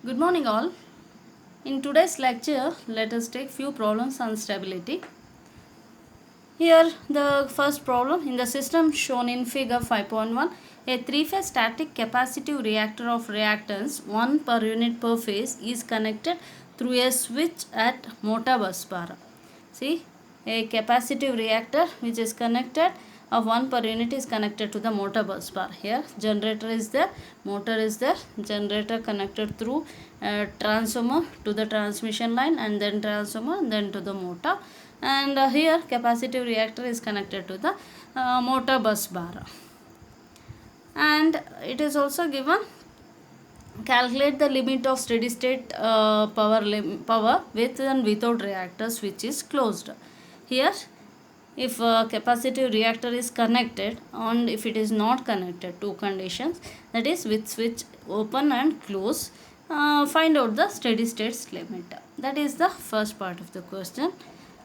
Good morning all. In today's lecture, let us take few problems on stability. Here the first problem in the system shown in figure 5.1, a three-phase static capacitive reactor of reactance 1 per unit per phase is connected through a switch at motor bus bar. See, a capacitive reactor which is connected of 1 per unit is connected to the motor bus bar. Here generator is there, motor is there, generator connected through transformer to the transmission line and then transformer then to the motor, and here capacitive reactor is connected to the motor bus bar. And it is also given, calculate the limit of steady state power with and without reactor switch is closed. Here if a capacitive reactor is connected and if it is not connected, two conditions, that is with switch open and close, find out the steady state limit. That is the first part of the question.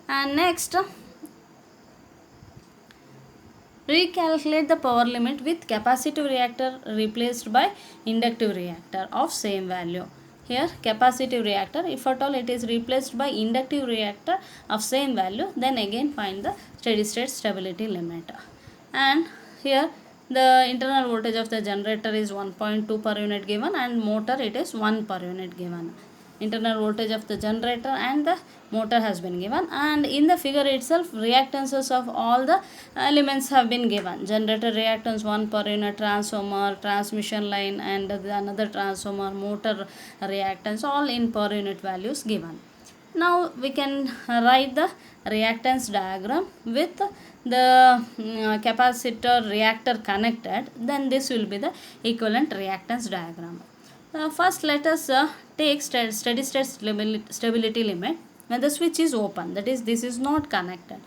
And next, recalculate the power limit with capacitive reactor replaced by inductive reactor of same value. Here capacitive reactor, if at all it is replaced by inductive reactor of same value, then again find the steady state stability limit. And here the internal voltage of the generator is 1.2 per unit given, and motor it is 1 per unit given. Internal voltage of the generator and the motor has been given, and in the figure itself reactances of all the elements have been given. Generator reactance 1 per unit, transformer, transmission line and another transformer, motor reactance, all in per unit values given. Now we can write the reactance diagram with the capacitor reactor connected, then this will be the equivalent reactance diagram. First let us take steady state stability limit when the switch is open, that is this is not connected.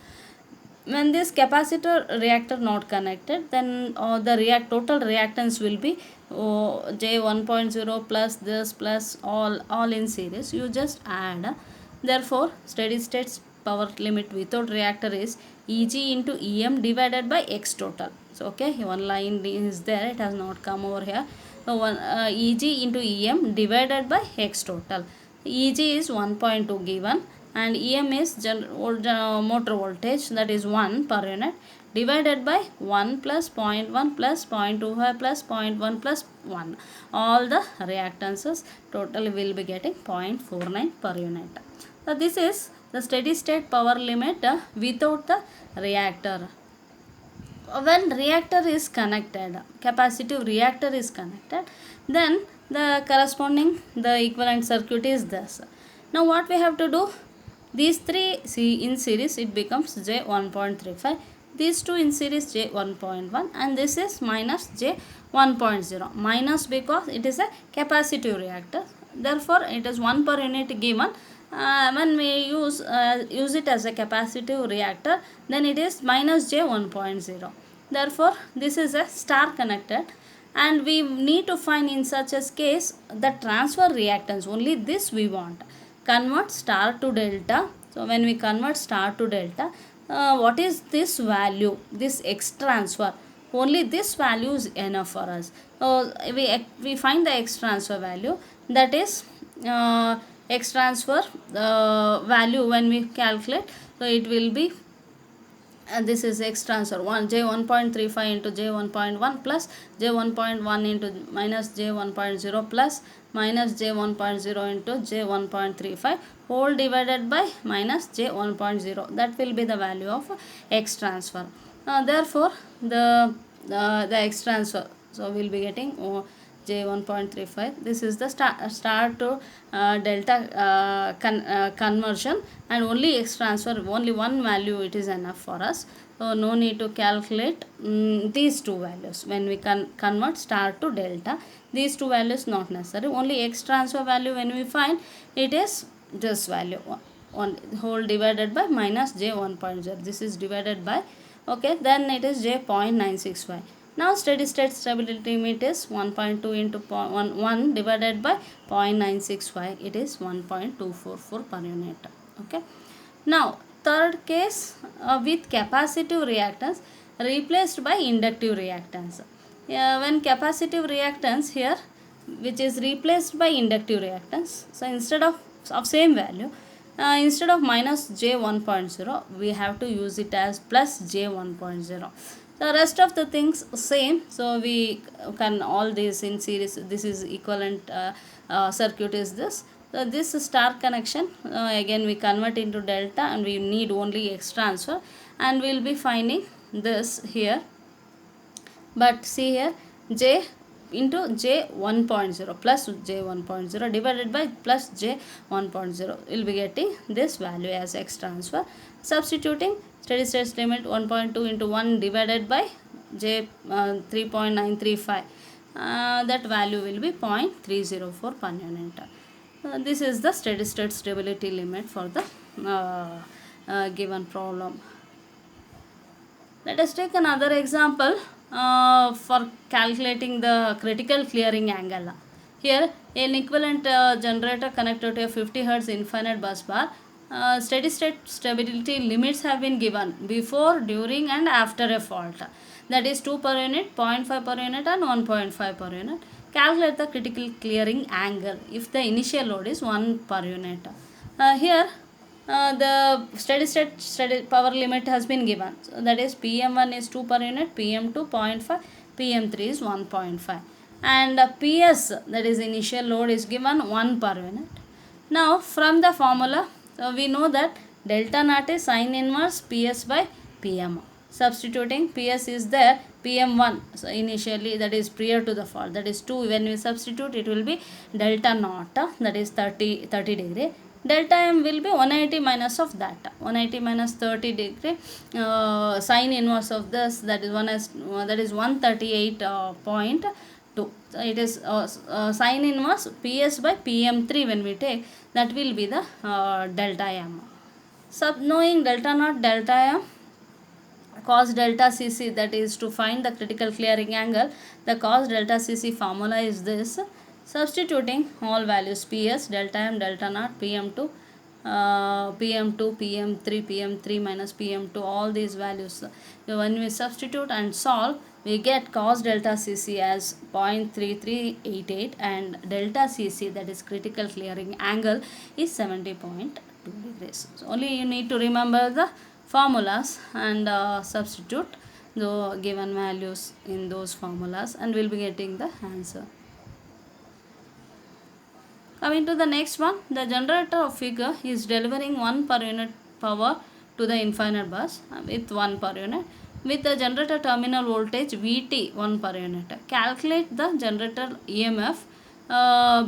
When this capacitor reactor not connected, then the total reactance will be J 1.0 plus this plus all in series, you just add. Therefore steady state power limit without reactor is Eg into Em divided by X total. So okay, one line is there, it has not come over here. So Eg into Em divided by X total. Eg is 1.2 given and Em is motor voltage, that is 1 per unit, divided by 1 plus 0.1 plus 0.25 plus 0.1 plus 1. All the reactances total will be getting 0.49 per unit. So this is the steady state power limit without the reactor. When reactor is connected, capacitive reactor is connected, then the corresponding the equivalent circuit is this. Now what we have to do, these three see in series it becomes J 1.35, these two in series J 1.1, and this is minus J 1.0, minus because it is a capacitive reactor, therefore it is 1 per unit given. When we use it as a capacitive reactor, then it is minus J 1.0. Therefore this is a star connected, and we need to find in such a case the transfer reactance, only this we want. Convert star to delta. So when we convert star to delta, what is this value, this X transfer, only this value is enough for us. So we find the X transfer value, that is X transfer value when we calculate, so it will be this is X transfer 1 J 1.35 into J 1.1 plus J 1.1 into minus J 1.0 plus minus J 1.0 into J 1.35 whole divided by minus J 1.0, that will be the value of X transfer. Therefore the X transfer, so we will be getting J 1.35. This is the star to delta conversion, and only X transfer, only one value it is enough for us. So no need to calculate these two values. When we convert star to delta, these two values not necessary. Only X transfer value when we find, it is this value, one whole divided by minus J 1.0. This is divided by, okay, then it is J 0.965. Now steady state stability limit is 1.2 into 1 divided by 0.965, it is 1.244 per unit. Okay. Now third case with capacitive reactance replaced by inductive reactance. When capacitive reactance, here which is replaced by inductive reactance. So instead of same value, instead of minus j 1.0, we have to use it as plus j 1.0. The rest of the things same, so we can all these in series. This is equivalent circuit is this. So this star connection, again we convert into delta, and we need only X transfer, and we will be finding this here. But see here, j into j 1.0 plus j 1.0 divided by plus j 1.0, will be getting this value as X transfer. Substituting steady state limit 1.2 into 1 divided by j 3.935, that value will be 0.304 per unit. This is the steady state stability limit for the given problem. Let us take another example for calculating the critical clearing angle. Here, an equivalent generator connected to a 50 Hz infinite bus bar. Steady state stability limits have been given before, during, and after a fault. That is 2 per unit, 0.5 per unit, and 1.5 per unit. Calculate the critical clearing angle if the initial load is 1 per unit. Here, the steady state power limit has been given. So that is PM1 is 2 per unit, PM2 0.5, PM3 is 1.5, and PS, that is initial load, is given 1 per unit. Now from the formula, we know that delta naught is sine inverse PS by PM. Substituting, PS is there, PM1, so initially, that is prior to the fault, that is 2. When we substitute, it will be delta naught, that is 30 degree. Delta m will be 180 minus of that, 180 minus 30 degree, sine inverse of this, that is 138.2. So it is sine inverse PS by PM3 when we take, that will be the delta m. Knowing delta naught, delta m, cos delta Cc, that is to find the critical clearing angle, the cos delta Cc formula is this. Substituting all values, PS, delta m, delta naught, PM2, PM3, PM3 minus PM2, all these values. When we substitute and solve, we get cos delta Cc as 0.3388, and delta Cc, that is critical clearing angle, is 70.2 degrees. So only you need to remember the formulas and substitute the given values in those formulas, and we'll be getting the answer. Coming to the next one, the generator of figure is delivering 1 per unit power to the infinite bus with 1 per unit with the generator terminal voltage Vt 1 per unit. Calculate the generator EMF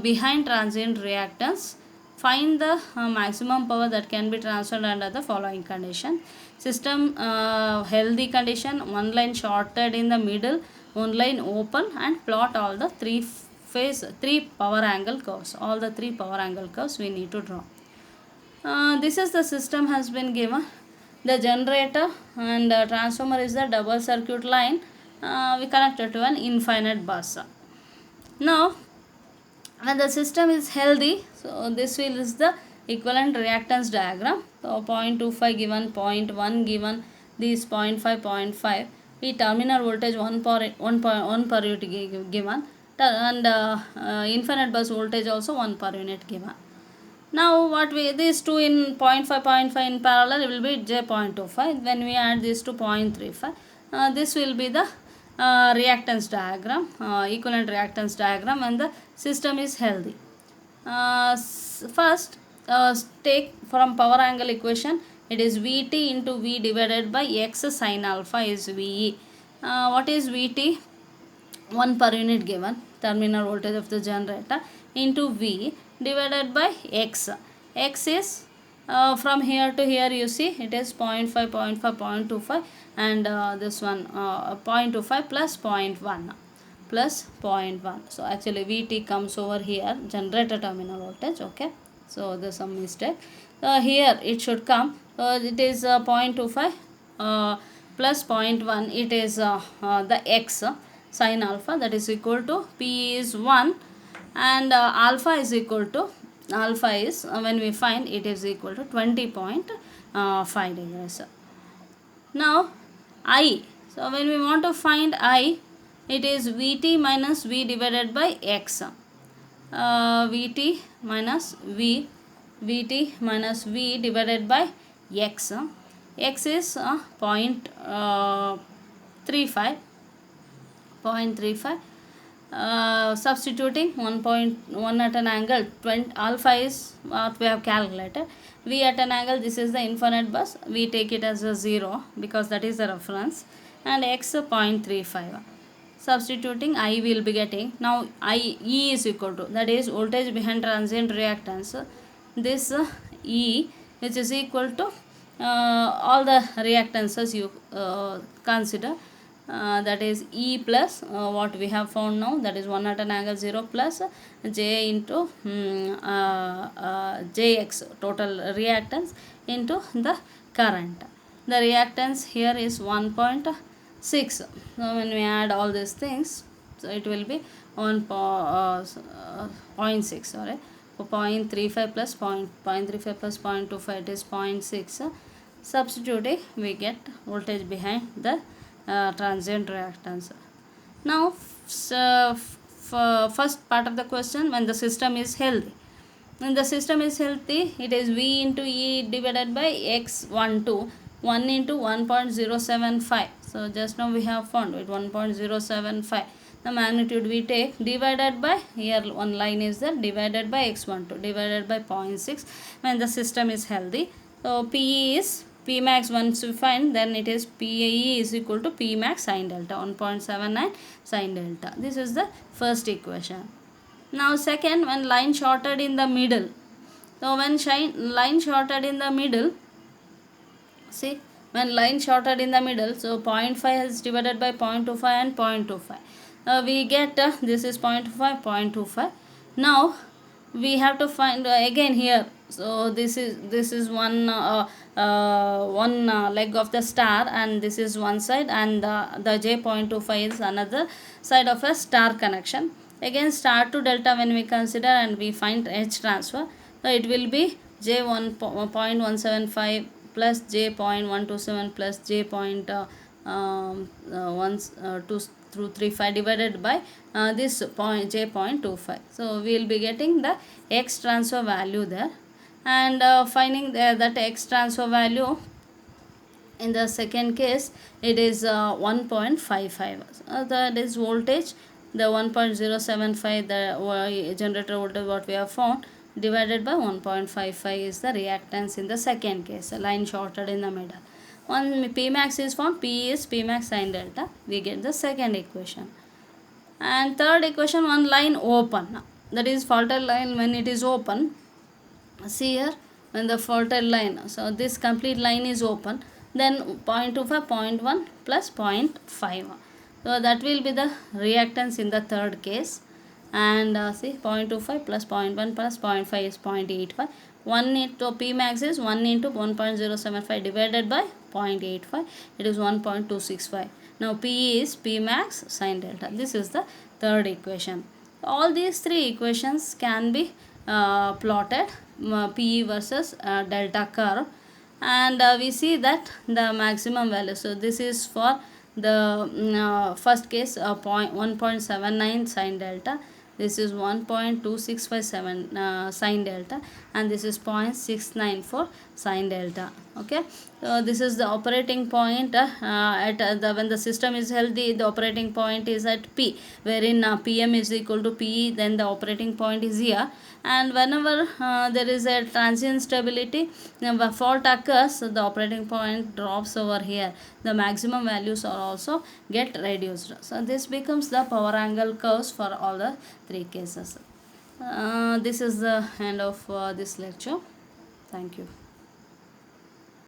behind transient reactance. Find the maximum power that can be transferred under the following condition. System healthy condition, one line shorted in the middle, one line open, and plot all the three power angle curves. All the 3 power angle curves we need to draw. This is the system has been given. The generator and transformer is the double circuit line we connected to an infinite bus. Now when the system is healthy, so this is the equivalent reactance diagram. So 0.25 given, 0.1 given, these 0.5, 0.5. We terminal voltage 1 per unit given, and infinite bus voltage also 1 per unit given. Now what these two in 0.5, 0.5 in parallel will be j 0.25. When we add these to 0.35, this will be the reactance diagram, equivalent reactance diagram when the system is healthy. First, take from power angle equation, it is Vt into V divided by X sin alpha is Ve. What is Vt? 1 per unit given, terminal voltage of the generator, into V divided by X. X is from here to here, you see it is 0.5, 0.5, 0.25, and this one 0.25 plus 0.1 plus 0.1. So actually Vt comes over here, generator terminal voltage. Okay, so there's some mistake. Here it should come, it is 0.25 plus 0.1, it is the X sin alpha, that is equal to P is 1, and alpha is equal to, alpha is when we find, it is equal to 20.5 degrees. Now I, so when we want to find I, it is Vt minus V divided by X. Vt minus V, Vt minus V divided by x. X is 0.35, 0.35. Substituting 1.1 at an angle 20, alpha is what we have calculated. V at an angle, this is the infinite bus, we take it as a 0 because that is the reference, and x 0.35. Substituting, I will be getting, now E is equal to, that is voltage behind transient reactance, this E, which is equal to all the reactances you consider, that is E plus what we have found now, that is 1 at an angle 0 plus J into Jx, total reactance, into the current. The reactance here is 1.6. So when we add all these things, so it will be 0.6, sorry, 0.35 plus 0.35 plus 0.25, it is 0.6. Substituting, we get voltage behind the transient reactance. Now first part of the question, when the system is healthy. When the system is healthy, it is V into E divided by x12, 1 into 1.075. So just now we have found it, 1.075. The magnitude we take, divided by, here one line is there, divided by x12, divided by 0.6 when the system is healthy. So PE is P max, once we find, then it is PE is equal to P max sin delta, 1.79 sin delta. This is the first equation. Now second, when line shorted in the middle. So when line shorted in the middle, see, when line shorted in the middle, so 0.5 is divided by 0.25 and 0.25. We get this is 0.25, 0.25. Now we have to find again here. So this is one leg of the star, and this is one side, and the J.25 is another side of a star connection. Again star to delta when we consider and we find H transfer, so it will be J1.175 plus J.127 plus J.135 divided by this point J.25. So we will be getting the X transfer value there, and finding that X transfer value in the second case, it is 1.55. That is voltage, the 1.075, the generator voltage what we have found, divided by 1.55 is the reactance in the second case, line shorted in the middle. One P max is found, P is P max sin delta, we get the second equation. And third equation, one line open, that is faulted line when it is open. See here, when the faulted line, so this complete line is open, then 0.25, 0.1 plus 0.5. So that will be the reactance in the third case. And see, 0.25 plus 0.1 plus 0.5 is 0.85. 1 into P max is 1 into 1.075 divided by 0.85. It is 1.265. Now P is P max sin delta. This is the third equation. All these three equations can be plotted, P versus delta curve, and we see that the maximum value. So this is for the first case, 1.79 sin delta. This is 1.2657 sin delta, and this is 0.694 sin delta. Okay, so this is the operating point at when the system is healthy. The operating point is at P, wherein PM is equal to P. Then the operating point is here, and whenever there is a transient stability, the fault occurs, so the operating point drops over here. The maximum values are also get reduced. So this becomes the power angle curves for all the three cases. This is the end of this lecture. Thank you.